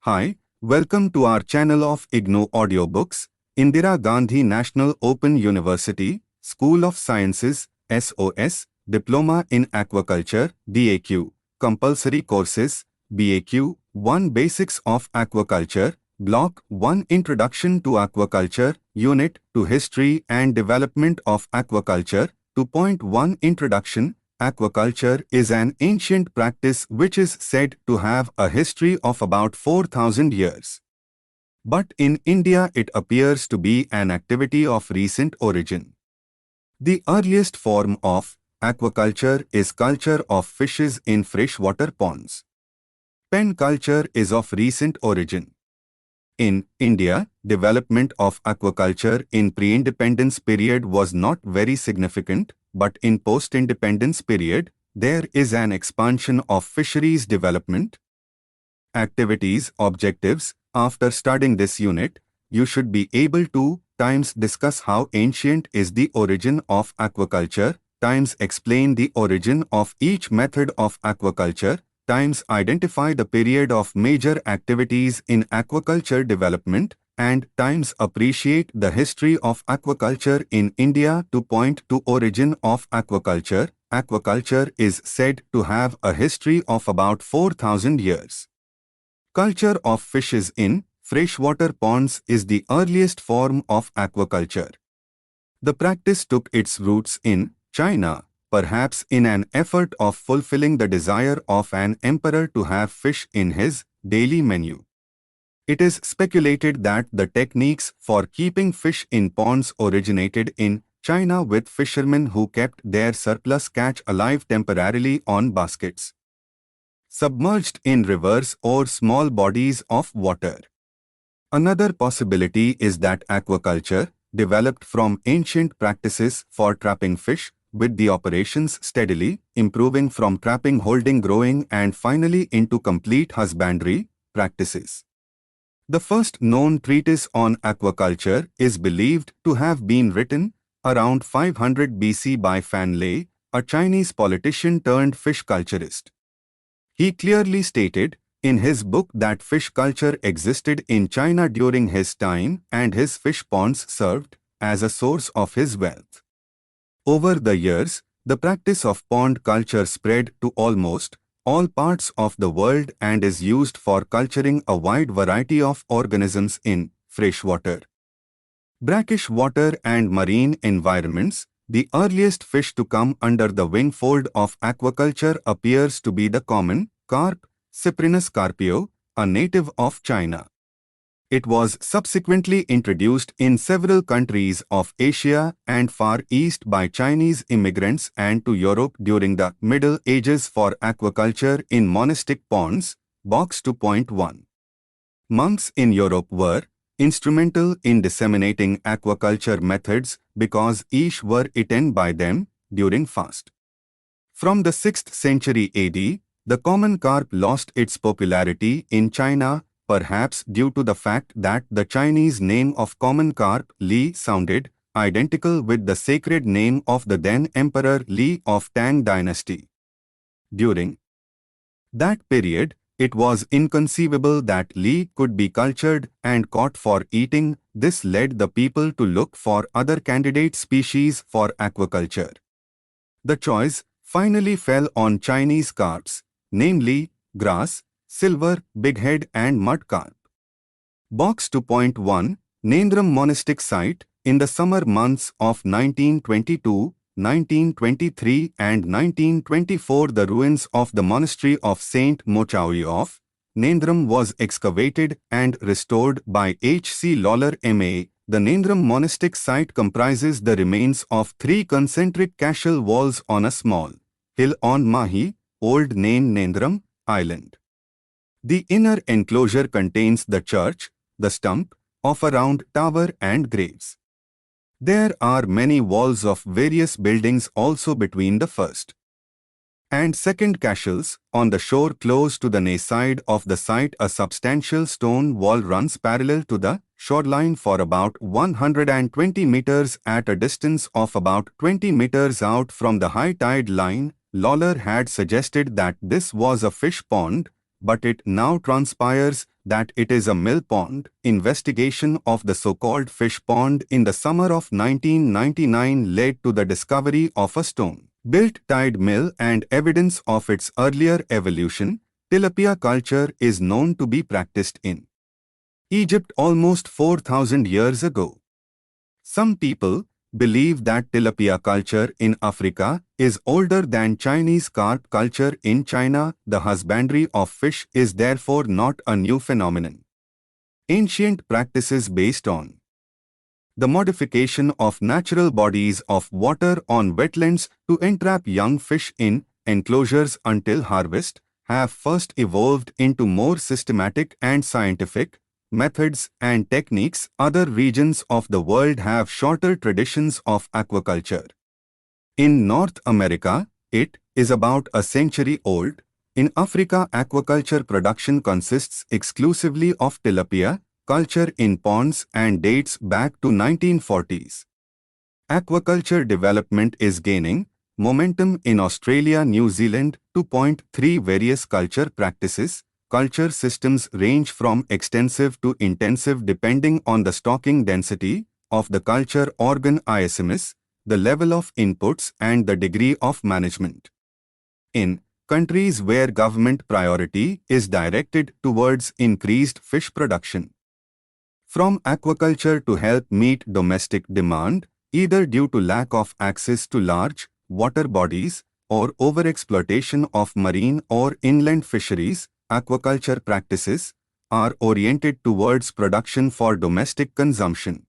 Hi, welcome to our channel of IGNOU audiobooks, Indira Gandhi National Open University, School of Sciences, SOS, Diploma in Aquaculture, DAQ, Compulsory Courses, BAQ, 1 Basics of Aquaculture, Block-1 Introduction to Aquaculture, Unit-2 History and Development of Aquaculture, 2.1 Introduction. Aquaculture is an ancient practice which is said to have a history of about 4,000 years. But in India it appears to be an activity of recent origin. The earliest form of aquaculture is culture of fishes in freshwater ponds. Pen culture is of recent origin. In India, development of aquaculture in pre-independence period was not very significant, but in post-independence period, there is an expansion of fisheries development. Activities, objectives. After studying this unit, you should be able to discuss how ancient is the origin of aquaculture, explain the origin of each method of aquaculture, identify the period of major activities in aquaculture development, and appreciate the history of aquaculture in India. To point to origin of aquaculture. Aquaculture is said to have a history of about 4,000 years. Culture of fishes in freshwater ponds is the earliest form of aquaculture. The practice took its roots in China, perhaps in an effort of fulfilling the desire of an emperor to have fish in his daily menu. It is speculated that the techniques for keeping fish in ponds originated in China, with fishermen who kept their surplus catch alive temporarily on baskets, submerged in rivers or small bodies of water. Another possibility is that aquaculture developed from ancient practices for trapping fish, with the operations steadily improving from trapping, holding, growing, and finally into complete husbandry practices. The first known treatise on aquaculture is believed to have been written around 500 BC by Fan Lei, a Chinese politician turned fish culturist. He clearly stated in his book that fish culture existed in China during his time and his fish ponds served as a source of his wealth. Over the years, the practice of pond culture spread to almost all parts of the world and is used for culturing a wide variety of organisms in freshwater, brackish water and marine environments. The earliest fish to come under the wing fold of aquaculture appears to be the common carp, Cyprinus carpio, a native of China. It was subsequently introduced in several countries of Asia and Far East by Chinese immigrants and to Europe during the Middle Ages for aquaculture in monastic ponds. Box 2.1. Monks in Europe were instrumental in disseminating aquaculture methods because each were eaten by them during fast. From the 6th century AD, the common carp lost its popularity in China, perhaps due to the fact that the Chinese name of common carp, Li, sounded identical with the sacred name of the then Emperor Li of Tang dynasty. During that period, it was inconceivable that Li could be cultured and caught for eating. This led the people to look for other candidate species for aquaculture. The choice finally fell on Chinese carps, namely grass, silver, bighead and mud carp. Box 2.1. Nendram monastic site. In the summer months of 1922, 1923 and 1924, the ruins of the monastery of Saint Mochaui of Nendram was excavated and restored by H.C. Lawler M.A. The Nendram monastic site comprises the remains of 3 concentric cashel walls on a small hill on Mahi, old name Nendram, Island. The inner enclosure contains the church, the stump of a round tower and graves. There are many walls of various buildings also between the first and second cashels. On the shore close to the side of the site, a substantial stone wall runs parallel to the shoreline for about 120 meters at a distance of about 20 meters out from the high tide line. Lawler had suggested that this was a fish pond, but it now transpires that it is a mill pond. Investigation of the so-called fish pond in the summer of 1999 led to the discovery of a stone-built tide mill and evidence of its earlier evolution. Tilapia culture is known to be practiced in Egypt almost 4,000 years ago. Some people believe that tilapia culture in Africa is older than Chinese carp culture in China. The husbandry of fish is therefore not a new phenomenon. Ancient practices based on the modification of natural bodies of water on wetlands to entrap young fish in enclosures until harvest have first evolved into more systematic and scientific methods and techniques. Other regions of the world have shorter traditions of aquaculture. In North America, it is about a century old. In Africa, aquaculture production consists exclusively of tilapia culture in ponds and dates back to 1940s. Aquaculture development is gaining momentum in Australia, New Zealand. 2.3 Various culture practices. Culture systems range from extensive to intensive depending on the stocking density of the culture organ ISMS, the level of inputs and the degree of management. In countries where government priority is directed towards increased fish production, from aquaculture to help meet domestic demand, either due to lack of access to large water bodies or overexploitation of marine or inland fisheries, aquaculture practices are oriented towards production for domestic consumption.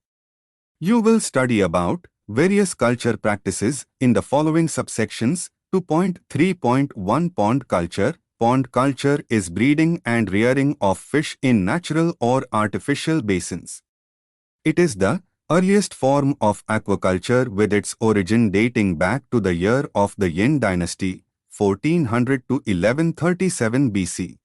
You will study about various culture practices in the following subsections. 2.3.1 Pond culture. Pond culture is breeding and rearing of fish in natural or artificial basins. It is the earliest form of aquaculture with its origin dating back to the year of the Yin dynasty, 1400 to 1137 BC.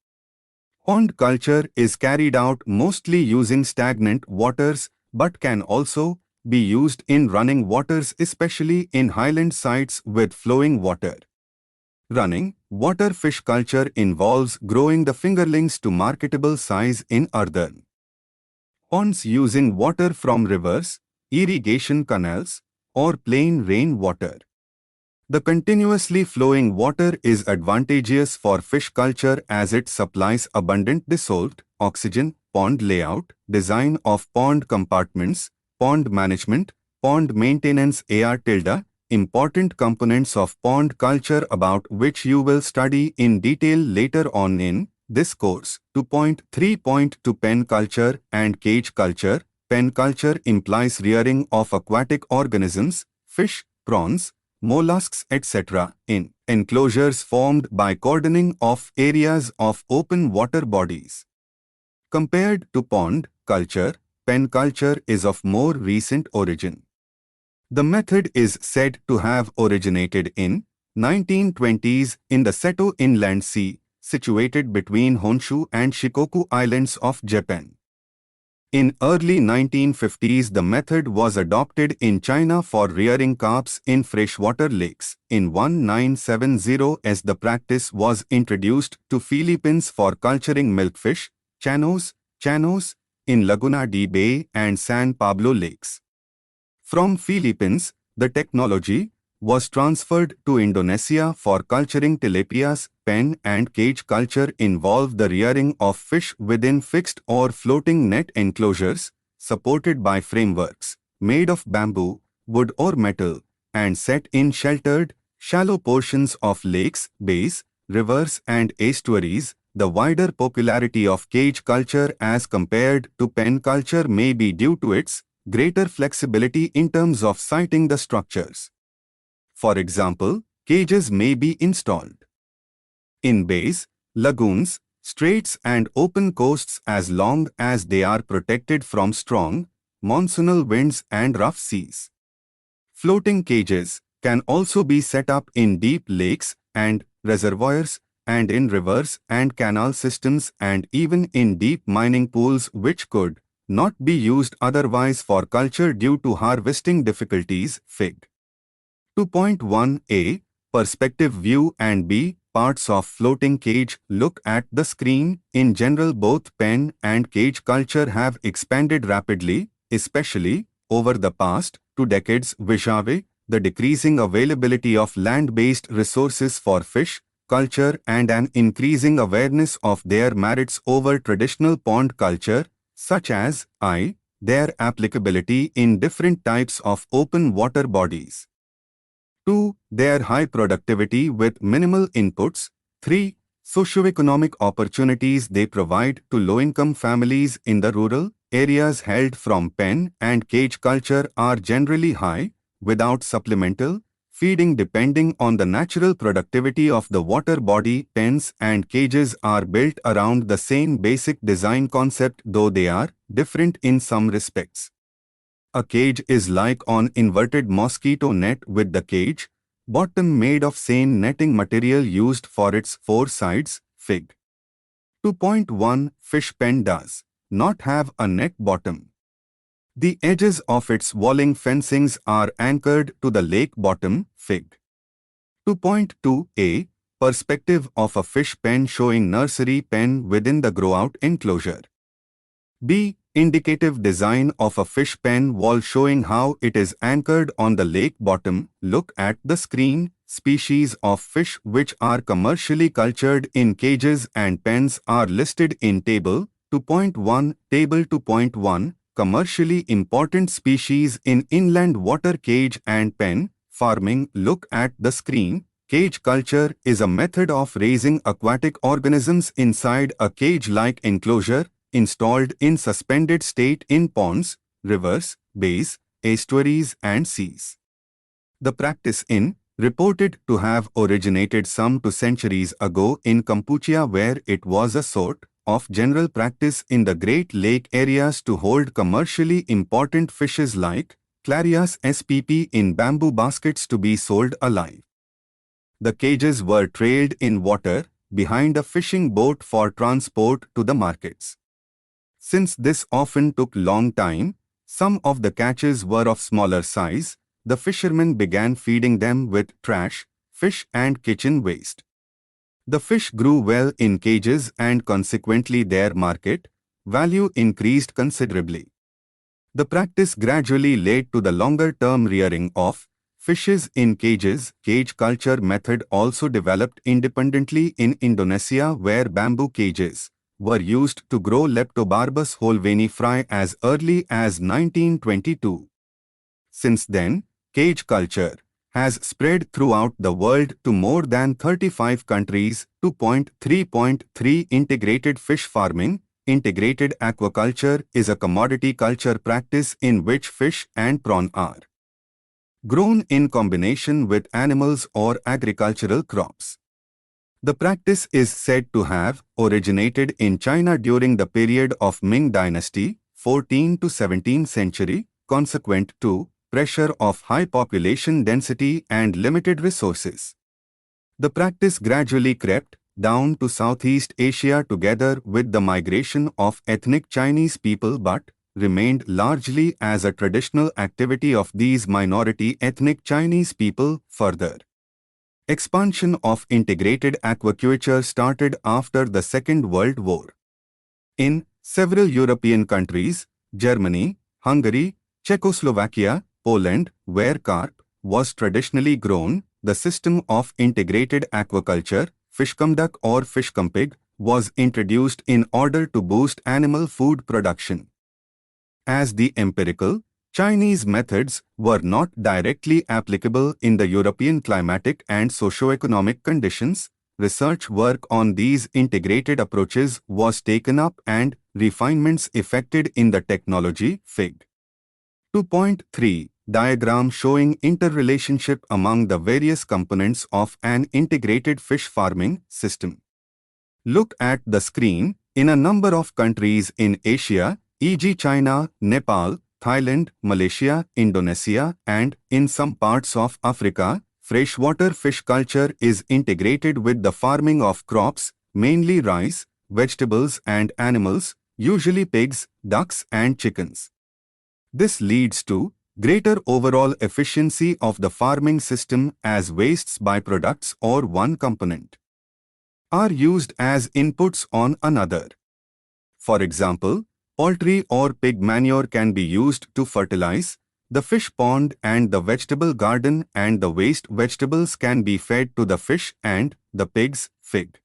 Pond culture is carried out mostly using stagnant waters but can also be used in running waters, especially in highland sites with flowing water. Running water fish culture involves growing the fingerlings to marketable size in earthen ponds using water from rivers, irrigation canals, or plain rain water. The continuously flowing water is advantageous for fish culture as it supplies abundant dissolved oxygen. Pond layout, design of pond compartments, pond management, pond maintenance important components of pond culture about which you will study in detail later on in this course. 2.3.2 Pen culture and cage culture. Pen culture implies rearing of aquatic organisms, fish, prawns, mollusks, etc., in enclosures formed by cordoning off areas of open water bodies. Compared to pond culture, pen culture is of more recent origin. The method is said to have originated in 1920s in the Seto Inland Sea, situated between Honshu and Shikoku Islands of Japan. In early 1950s, the method was adopted in China for rearing carps in freshwater lakes. In 1970s, the practice was introduced to Philippines for culturing milkfish, chanos, in Laguna de Bay and San Pablo lakes. From Philippines, the technology was transferred to Indonesia for culturing tilapias. Pen and cage culture involve the rearing of fish within fixed or floating net enclosures, supported by frameworks made of bamboo, wood or metal, and set in sheltered, shallow portions of lakes, bays, rivers and estuaries. The wider popularity of cage culture as compared to pen culture may be due to its greater flexibility in terms of siting the structures. For example, cages may be installed in bays, lagoons, straits and open coasts as long as they are protected from strong monsoonal winds and rough seas. Floating cages can also be set up in deep lakes and reservoirs and in rivers and canal systems and even in deep mining pools which could not be used otherwise for culture due to harvesting difficulties. Fig. 2.1a Perspective view and b. parts of floating cage. Look at the screen. In general, both pen and cage culture have expanded rapidly, especially over the past 2 decades vis-a-vis the decreasing availability of land-based resources for fish culture and an increasing awareness of their merits over traditional pond culture, such as their applicability in different types of open water bodies. 2. Their high productivity with minimal inputs. 3. Socioeconomic opportunities they provide to low-income families in the rural areas held from pen and cage culture are generally high, without supplemental feeding depending on the natural productivity of the water body. Pens and cages are built around the same basic design concept, though they are different in some respects. A cage is like an inverted mosquito net with the cage bottom made of same netting material used for its 4 sides. Fig. 2.1 Fish pen does not have a net bottom. The edges of its walling fencings are anchored to the lake bottom. Fig. 2.2a Perspective of a fish pen showing nursery pen within the grow-out enclosure. B. Indicative design of a fish pen wall showing how it is anchored on the lake bottom. Look at the screen. Species of fish which are commercially cultured in cages and pens are listed in Table 2.1. Table 2.1 Commercially important species in inland water cage and pen farming. Look at the screen. Cage culture is a method of raising aquatic organisms inside a cage-like enclosure installed in suspended state in ponds, rivers, bays, estuaries and seas. The practice reported to have originated some 2 centuries ago in Cambodia, where it was a sort of general practice in the Great Lake areas to hold commercially important fishes like Clarias spp in bamboo baskets to be sold alive. The cages were trailed in water behind a fishing boat for transport to the markets. Since this often took long time, some of the catches were of smaller size. The fishermen began feeding them with trash, fish and kitchen waste. The fish grew well in cages and consequently their market value increased considerably. The practice gradually led to the longer-term rearing of fishes in cages. Cage culture method also developed independently in Indonesia, where bamboo cages were used to grow Leptobarbus holvenifrae as early as 1922. Since then, cage culture has spread throughout the world to more than 35 countries. 2.3.3 Integrated fish farming. Integrated aquaculture is a commodity culture practice in which fish and prawn are grown in combination with animals or agricultural crops. The practice is said to have originated in China during the period of Ming Dynasty, 14th to 17th century, consequent to pressure of high population density and limited resources. The practice gradually crept down to Southeast Asia together with the migration of ethnic Chinese people, but remained largely as a traditional activity of these minority ethnic Chinese people. Further expansion of integrated aquaculture started after the Second World War. In several European countries, Germany, Hungary, Czechoslovakia, Poland, where carp was traditionally grown, the system of integrated aquaculture, fishcomduck or fishcompig, was introduced in order to boost animal food production. As the empirical Chinese methods were not directly applicable in the European climatic and socio-economic conditions, research work on these integrated approaches was taken up and refinements effected in the technology. Fig. 2.3 Diagram showing interrelationship among the various components of an integrated fish farming system. Look at the screen. In a number of countries in Asia, e.g. China, Nepal, Thailand, Malaysia, Indonesia, and in some parts of Africa, freshwater fish culture is integrated with the farming of crops, mainly rice, vegetables and animals, usually pigs, ducks and chickens. This leads to greater overall efficiency of the farming system as wastes byproducts or one component. are used as inputs on another. For example, poultry or pig manure can be used to fertilize the fish pond and the vegetable garden, and the waste vegetables can be fed to the fish and the pigs. Fig.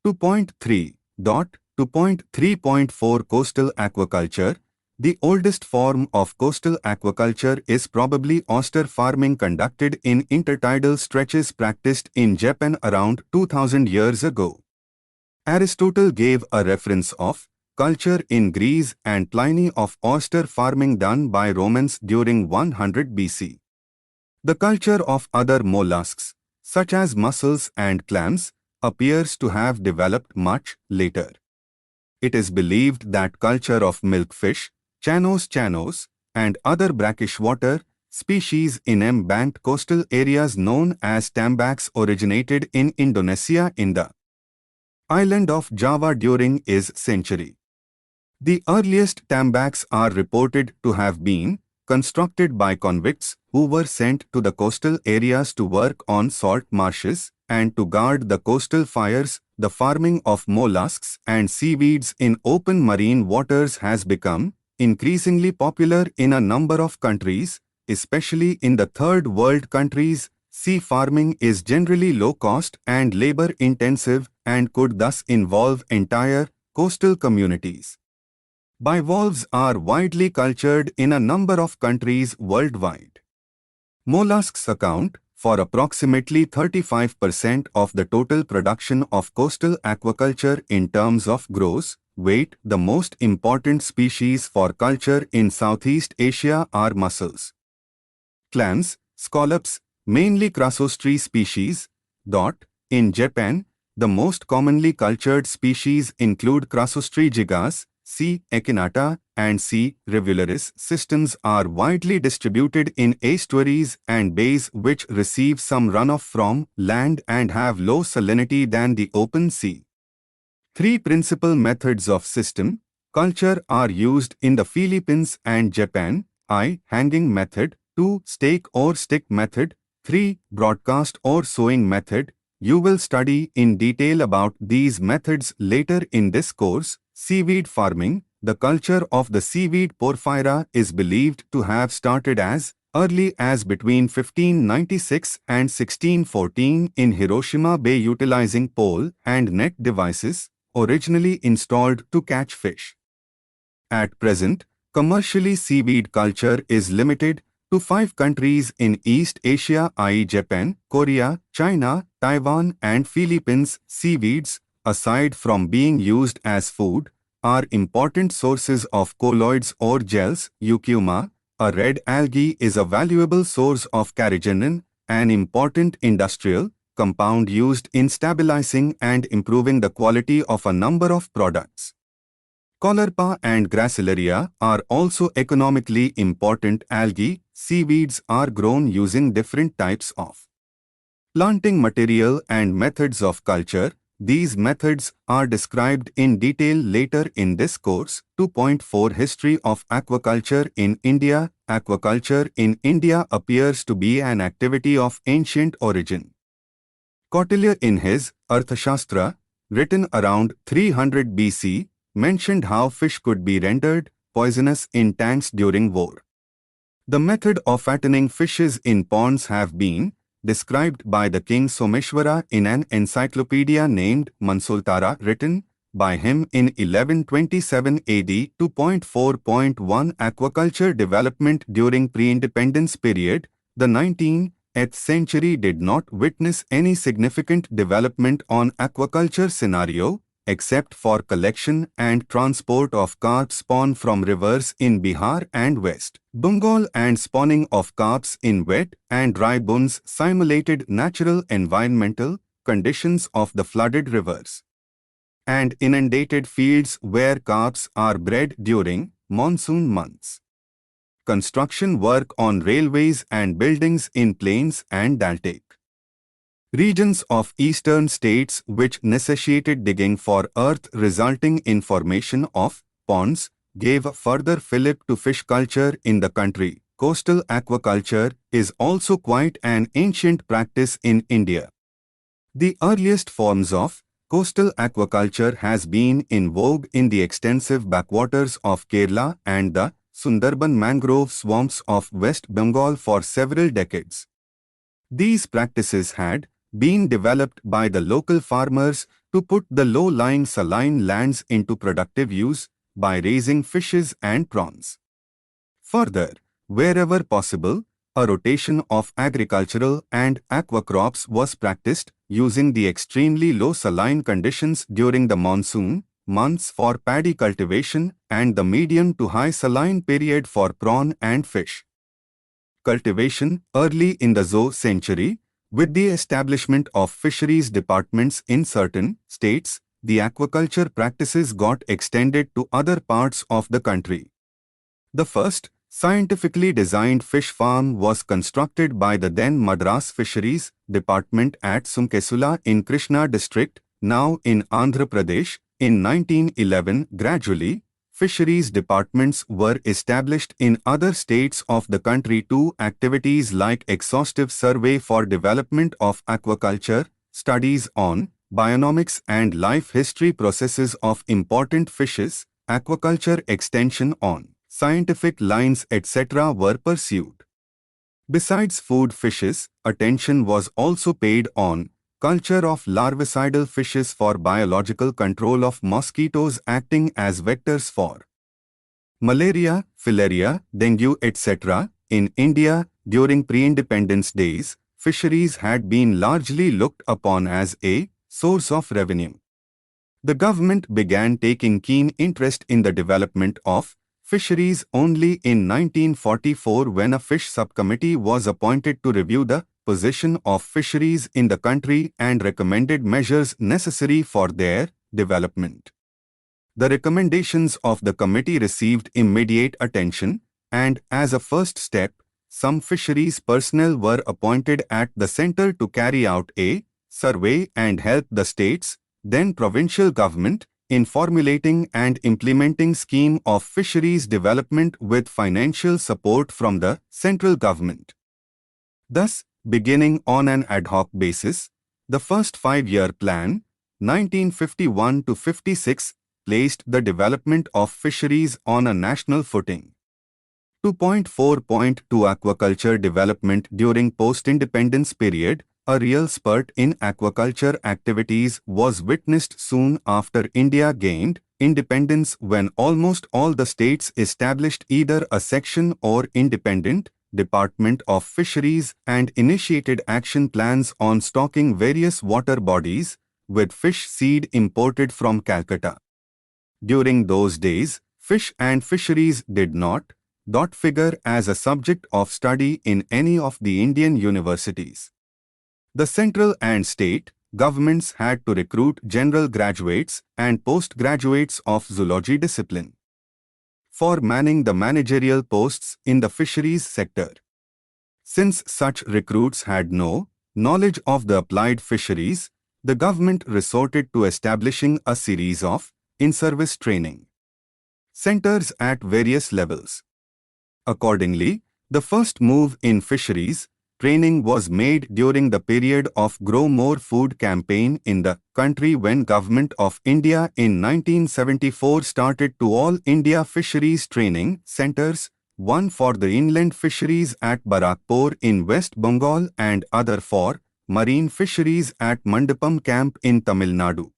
2.3. 2.3.4 Coastal aquaculture. The oldest form of coastal aquaculture is probably oyster farming conducted in intertidal stretches practiced in Japan around 2000 years ago. Aristotle gave a reference of culture in Greece and Pliny of oyster farming done by Romans during 100 BC. The culture of other mollusks, such as mussels and clams, appears to have developed much later. It is believed that culture of milkfish, chanos, and other brackish water species in embanked coastal areas known as tambaks originated in Indonesia in the island of Java during is century. The earliest tambaks are reported to have been constructed by convicts who were sent to the coastal areas to work on salt marshes and to guard the coastal fires. The farming of mollusks and seaweeds in open marine waters has become increasingly popular in a number of countries, especially in the third world countries. Sea farming is generally low cost and labor intensive and could thus involve entire coastal communities. Bivalves are widely cultured in a number of countries worldwide. Mollusks account for approximately 35% of the total production of coastal aquaculture in terms of gross weight. The most important species for culture in Southeast Asia are mussels, clams, scallops, mainly Crassostri species. In Japan, the most commonly cultured species include Crassostri gigas, C. echinata, and C. rivularis. Systems are widely distributed in estuaries and bays which receive some runoff from land and have low salinity than the open sea. Three principal methods of system culture are used in the Philippines and Japan. I. Hanging method. 2. Stake or stick method. 3. Broadcast or sowing method. You will study in detail about these methods later in this course. Seaweed farming. The culture of the seaweed porphyra is believed to have started as early as between 1596 and 1614 in Hiroshima Bay utilizing pole and net devices originally installed to catch fish. At present, commercially seaweed culture is limited to 5 countries in East Asia, i.e. Japan, Korea, China, Taiwan and Philippines. Seaweeds, aside from being used as food, are important sources of colloids or gels. Eucuma, a red algae, is a valuable source of carrageenan, an important industrial compound used in stabilizing and improving the quality of a number of products. Caulerpa and Gracilaria are also economically important algae. Seaweeds are grown using different types of planting material and methods of culture. These methods are described in detail later in this course. 2.4 History of aquaculture in India. Aquaculture in India appears to be an activity of ancient origin. Kautilya in his Arthashastra, written around 300 BC, mentioned how fish could be rendered poisonous in tanks during war. The method of fattening fishes in ponds have been described by the king Someshwara in an encyclopedia named Mansultara written by him in 1127 AD. 2.4.1 Aquaculture development during pre-independence period. The 19th century did not witness any significant development on aquaculture scenario, except for collection and transport of carp spawn from rivers in Bihar and West Bengal and spawning of carps in wet and dry bones simulated natural environmental conditions of the flooded rivers and inundated fields where carps are bred during monsoon months. Construction work on railways and buildings in plains and deltaic regions of eastern states which necessitated digging for earth resulting in formation of ponds gave a further fillip to fish culture in the country. Coastal aquaculture is also quite an ancient practice in India. The earliest forms of Coastal aquaculture has been in vogue in the extensive backwaters of Kerala and the Sundarban mangrove swamps of West Bengal for several decades. These practices had been developed by the local farmers to put the low-lying saline lands into productive use by raising fishes and prawns. Further, wherever possible, a rotation of agricultural and aqua crops was practiced using the extremely low saline conditions during the monsoon months for paddy cultivation and the medium to high saline period for prawn and fish cultivation. Early in the Zoe century, with the establishment of fisheries departments in certain states, the aquaculture practices got extended to other parts of the country. The first scientifically designed fish farm was constructed by the then Madras Fisheries Department at Sumkesula in Krishna district, now in Andhra Pradesh, in 1911. Gradually, fisheries departments were established in other states of the country too. Activities like exhaustive survey for development of aquaculture, studies on bionomics and life history processes of important fishes, aquaculture extension on scientific lines, etc. were pursued. Besides food fishes, attention was also paid on culture of larvicidal fishes for biological control of mosquitoes acting as vectors for malaria, filaria, dengue, etc. In India, during pre-independence days, fisheries had been largely looked upon as a source of revenue. The government began taking keen interest in the development of fisheries only in 1944 when a fish subcommittee was appointed to review the position of fisheries in the country and recommended measures necessary for their development. The recommendations of the committee received immediate attention, and as a first step, some fisheries personnel were appointed at the center to carry out a survey and help the states, then provincial government, in formulating and implementing scheme of fisheries development with financial support from the central government. Thus, beginning on an ad hoc basis, the first 5-year plan, 1951 to 56, placed the development of fisheries on a national footing. 2.4.2 Aquaculture development during post-independence period. A real spurt in aquaculture activities was witnessed soon after India gained independence when almost all the states established either a section or independent Department of Fisheries and initiated action plans on stocking various water bodies with fish seed imported from Calcutta. During those days, fish and fisheries did not figure as a subject of study in any of the Indian universities. The central and state governments had to recruit general graduates and postgraduates of zoology discipline for manning the managerial posts in the fisheries sector. Since such recruits had no knowledge of the applied fisheries, the government resorted to establishing a series of in-service training centers at various levels. Accordingly, the first move in fisheries training was made during the period of Grow More Food campaign in the country when Government of India in 1974 started 2 All India Fisheries Training Centres, one for the inland fisheries at Barakpur in West Bengal and other for marine fisheries at Mandapam camp in Tamil Nadu.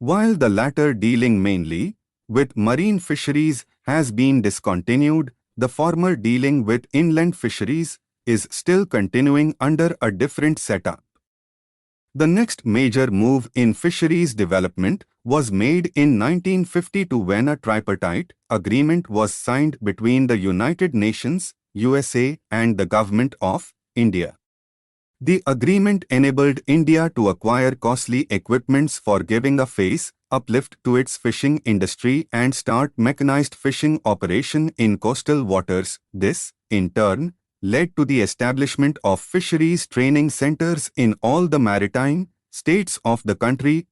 While the latter dealing mainly with marine fisheries has been discontinued, the former dealing with inland fisheries is still continuing under a different setup. The next major move in fisheries development was made in 1952 when a tripartite agreement was signed between the United Nations, USA, and the Government of India. The agreement enabled India to acquire costly equipments for giving a face uplift to its fishing industry and start mechanized fishing operation in coastal waters. This, in turn, led to the establishment of fisheries training centers in all the maritime states of the country.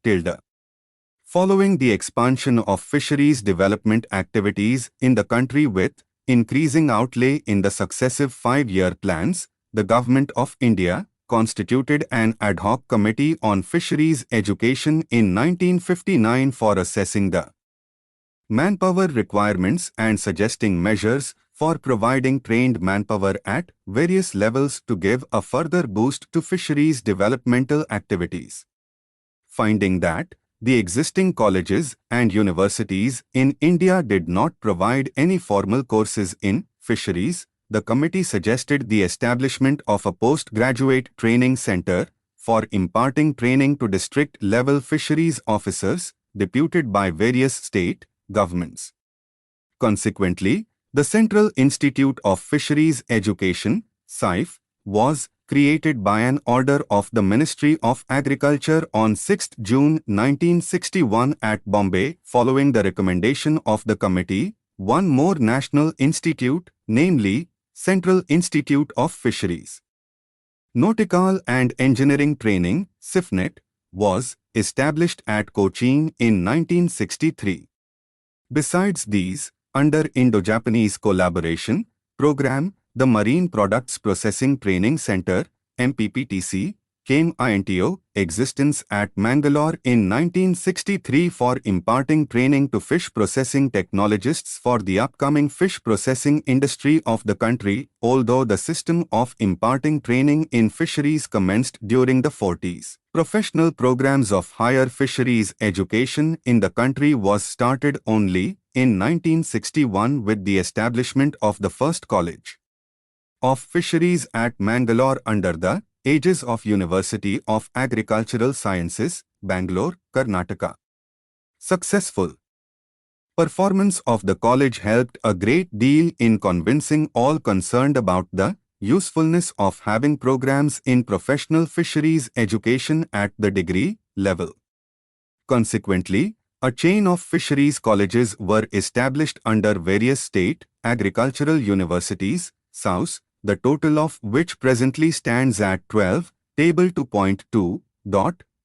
Following the expansion of fisheries development activities in the country with increasing outlay in the successive 5-year plans, the Government of India constituted an ad hoc committee on fisheries education in 1959 for assessing the manpower requirements and suggesting measures for providing trained manpower at various levels to give a further boost to fisheries developmental activities. Finding that the existing colleges and universities in India did not provide any formal courses in fisheries, the committee suggested the establishment of a postgraduate training center for imparting training to district-level fisheries officers deputed by various state governments. Consequently, the Central Institute of Fisheries Education (SIFE) was created by an order of the Ministry of Agriculture on 6 June 1961 at Bombay. Following the recommendation of the committee, one more national institute, namely Central Institute of Fisheries, Nautical and Engineering Training (CIFNET), was established at Cochin in 1963. Besides these, under Indo-Japanese Collaboration Program, the Marine Products Processing Training Center (MPPTC) came into existence at Mangalore in 1963 for imparting training to fish processing technologists for the upcoming fish processing industry of the country, although the system of imparting training in fisheries commenced during the 40s. Professional programs of higher fisheries education in the country was started only in 1961 with the establishment of the first college of fisheries at Mangalore under the aegis of University of Agricultural Sciences, Bangalore, Karnataka. Successful performance of the college helped a great deal in convincing all concerned about the usefulness of having programs in professional fisheries education at the degree level. Consequently, a chain of fisheries colleges were established under various state agricultural universities, SOS, the total of which presently stands at 12. Table 2.2.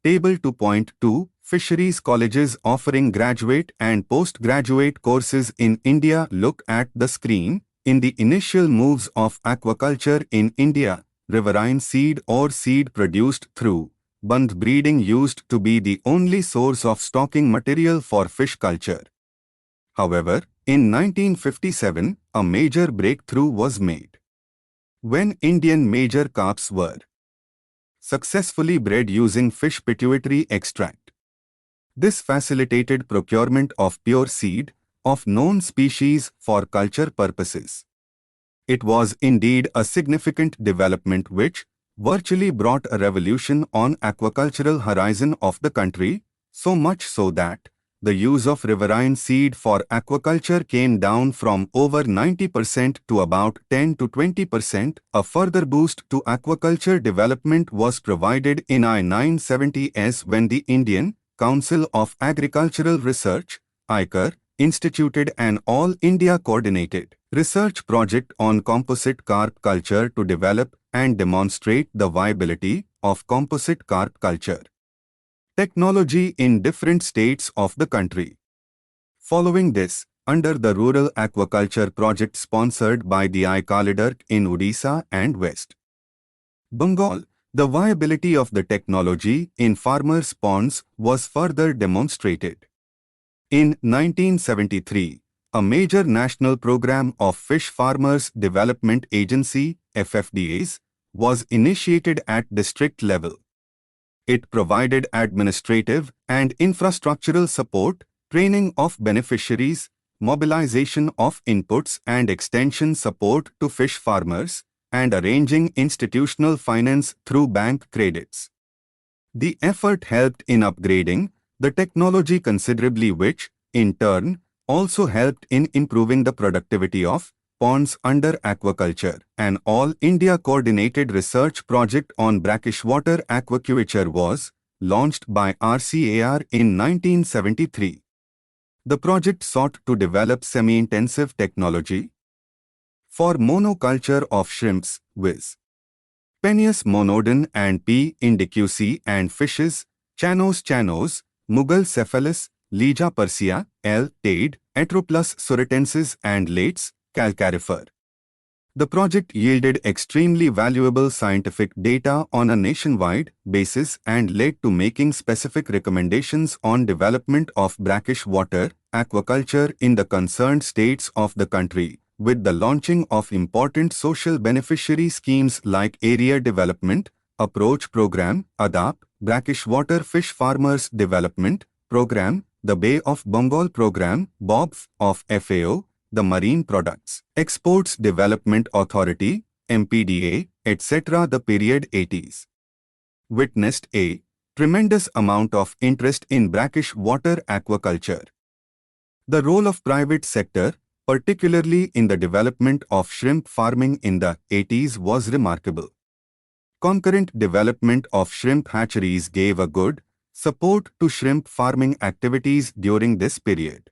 Table 2.2 Fisheries colleges offering graduate and postgraduate courses in India. Look at the screen. In the initial moves of aquaculture in India, riverine seed or seed produced through bund breeding used to be the only source of stocking material for fish culture. However, in 1957, a major breakthrough was made when Indian major carps were successfully bred using fish pituitary extract. This facilitated procurement of pure seed of known species for culture purposes. It was indeed a significant development which virtually brought a revolution on aquacultural horizon of the country, so much so that the use of riverine seed for aquaculture came down from over 90% to about 10 to 20%. A further boost to aquaculture development was provided in I-970s when the Indian Council of Agricultural Research, ICAR, instituted an all-India coordinated research project on composite carp culture to develop and demonstrate the viability of composite carp culture technology in different states of the country. Following this, under the Rural Aquaculture Project sponsored by the ICAR in Odisha and West Bengal, the viability of the technology in farmers' ponds was further demonstrated. In 1973, a major national program of Fish Farmers Development Agency (FFDAs) was initiated at district level. It provided administrative and infrastructural support, training of beneficiaries, mobilization of inputs and extension support to fish farmers, and arranging institutional finance through bank credits. The effort helped in upgrading the technology considerably, which, in turn, also helped in improving the productivity of ponds under aquaculture. An all-India coordinated research project on brackish-water aquaculture was launched by RCAR in 1973. The project sought to develop semi-intensive technology for monoculture of shrimps, viz. Peneus monodon and P. indicusi, and fishes, chanos, Mughal cephalus, Legia persea, L. tade, Atroplus suritensis and Lates, calcarifer. The project yielded extremely valuable scientific data on a nationwide basis and led to making specific recommendations on development of brackish water aquaculture in the concerned states of the country, with the launching of important social beneficiary schemes like Area Development Approach Program, ADAP, Brackish Water Fish Farmers Development Program, the Bay of Bengal Program, BOBF of FAO, the Marine Products Exports Development Authority, MPDA, etc. The period 80s witnessed a tremendous amount of interest in brackish water aquaculture. The role of private sector, particularly in the development of shrimp farming in the 80s, was remarkable. Concurrent development of shrimp hatcheries gave a good support to shrimp farming activities during this period.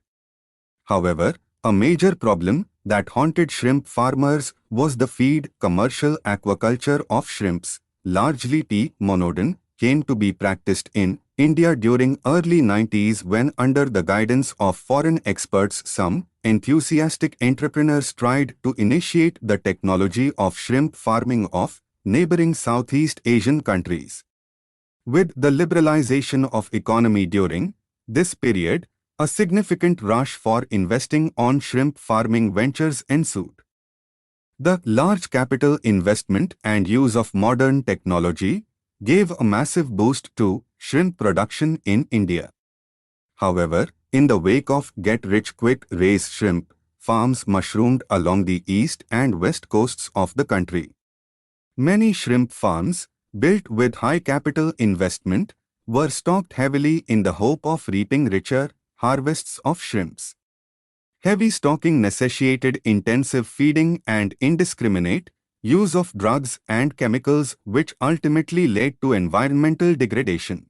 However, a major problem that haunted shrimp farmers was the feed commercial aquaculture of shrimps, largely P. monodon, came to be practiced in India during early 90s when, under the guidance of foreign experts, some enthusiastic entrepreneurs tried to initiate the technology of shrimp farming of neighboring Southeast Asian countries. With the liberalization of economy during this period, a significant rush for investing on shrimp farming ventures ensued. The large capital investment and use of modern technology gave a massive boost to shrimp production in India. However, in the wake of get-rich-quick race shrimp, farms mushroomed along the east and west coasts of the country. Many shrimp farms, built with high capital investment, were stocked heavily in the hope of reaping richer harvests of shrimps. Heavy stocking necessitated intensive feeding and indiscriminate use of drugs and chemicals, which ultimately led to environmental degradation.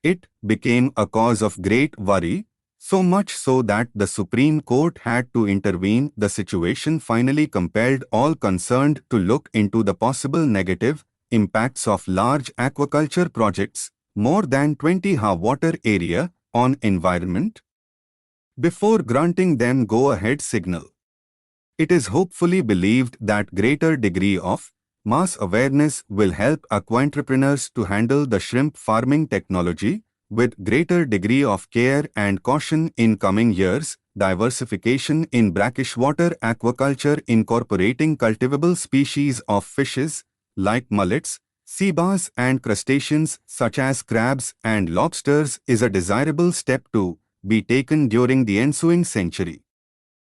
It became a cause of great worry, so much so that the Supreme Court had to intervene. The situation finally compelled all concerned to look into the possible negative impacts of large aquaculture projects, more than 20 ha water area, on environment before granting them go-ahead signal. It is hopefully believed that greater degree of mass awareness will help aquaentrepreneurs to handle the shrimp farming technology with greater degree of care and caution in coming years. Diversification in brackish water aquaculture incorporating cultivable species of fishes like mullets, sea bass and crustaceans such as crabs and lobsters is a desirable step to be taken during the ensuing century.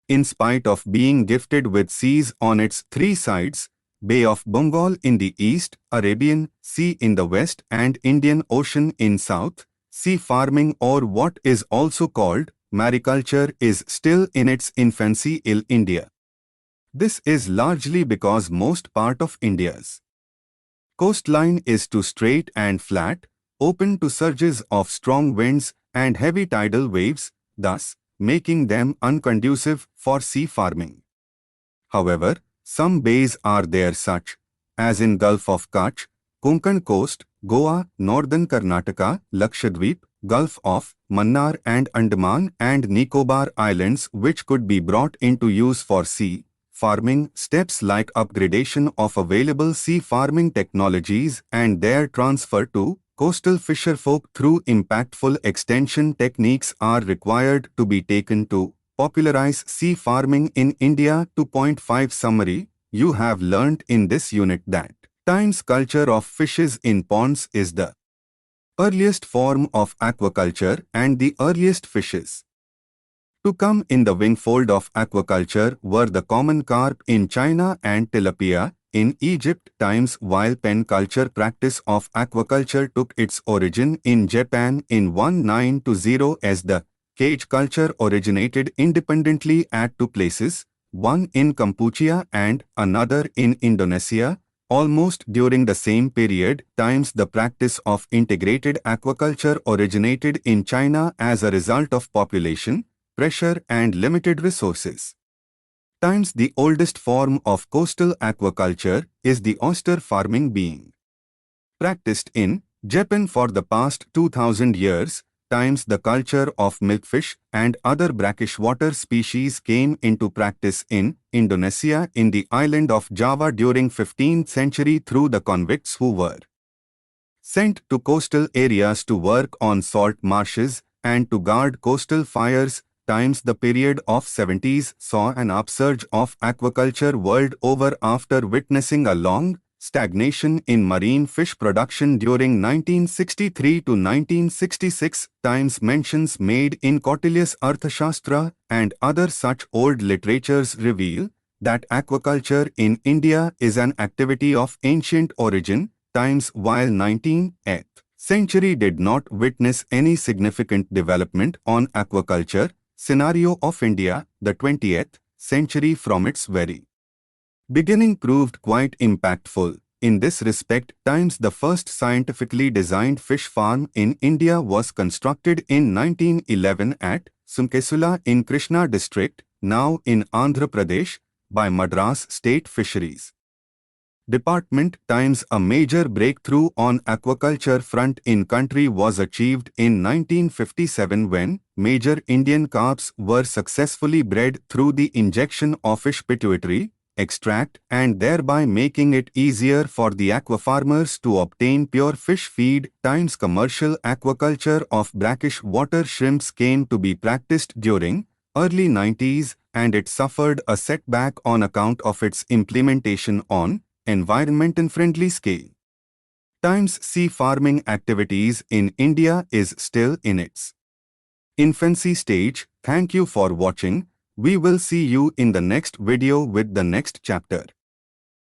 In spite of being gifted with seas on its three sides, Bay of Bengal in the east, Arabian Sea in the west and Indian Ocean in south, sea farming, or what is also called mariculture, is still in its infancy in India. This is largely because most part of India's coastline is too straight and flat, open to surges of strong winds and heavy tidal waves, thus making them unconducive for sea farming. However, some bays are there, such as in Gulf of Kutch, Konkan Coast, Goa, Northern Karnataka, Lakshadweep, Gulf of Mannar and Andaman and Nicobar Islands, which could be brought into use for sea farming. Steps like upgradation of available sea farming technologies and their transfer to coastal fisherfolk through impactful extension techniques are required to be taken to popularize sea farming in India. 2.5 Summary. You have learnt in this unit that times culture of fishes in ponds is the earliest form of aquaculture and the earliest fishes to come in the wingfold of aquaculture were the common carp in China and tilapia in Egypt times, while pen culture practice of aquaculture took its origin in Japan in 1920 as the cage culture originated independently at two places, one in Kampuchea and another in Indonesia. Almost during the same period times, the practice of integrated aquaculture originated in China as a result of population pressure and limited resources. Times the oldest form of coastal aquaculture is the oyster farming being practiced in Japan for the past 2000 years. times the culture of milkfish and other brackish water species came into practice in Indonesia in the island of Java during 15th century through the convicts who were sent to coastal areas to work on salt marshes and to guard coastal fires. Times the period of 70s saw an upsurge of aquaculture world over after witnessing a long stagnation in marine fish production during 1963 to 1966. Times mentions made in Kautilya's Arthashastra and other such old literatures reveal that aquaculture in India is an activity of ancient origin. Times while 19th century did not witness any significant development on aquaculture scenario of India, the 20th century from its very beginning proved quite impactful. In this respect, times the first scientifically designed fish farm in India was constructed in 1911 at Sunkesula in Krishna district, now in Andhra Pradesh, by Madras State Fisheries Department. Times a major breakthrough on aquaculture front in country was achieved in 1957 when major Indian carps were successfully bred through the injection of fish pituitary extract and thereby making it easier for the aquafarmers to obtain pure fish feed. Times commercial aquaculture of brackish water shrimps came to be practiced during early 90s and it suffered a setback on account of its implementation on environment-friendly scale. Times sea farming activities in India is still in its infancy stage. Thank you for watching. We will see you in the next video with the next chapter.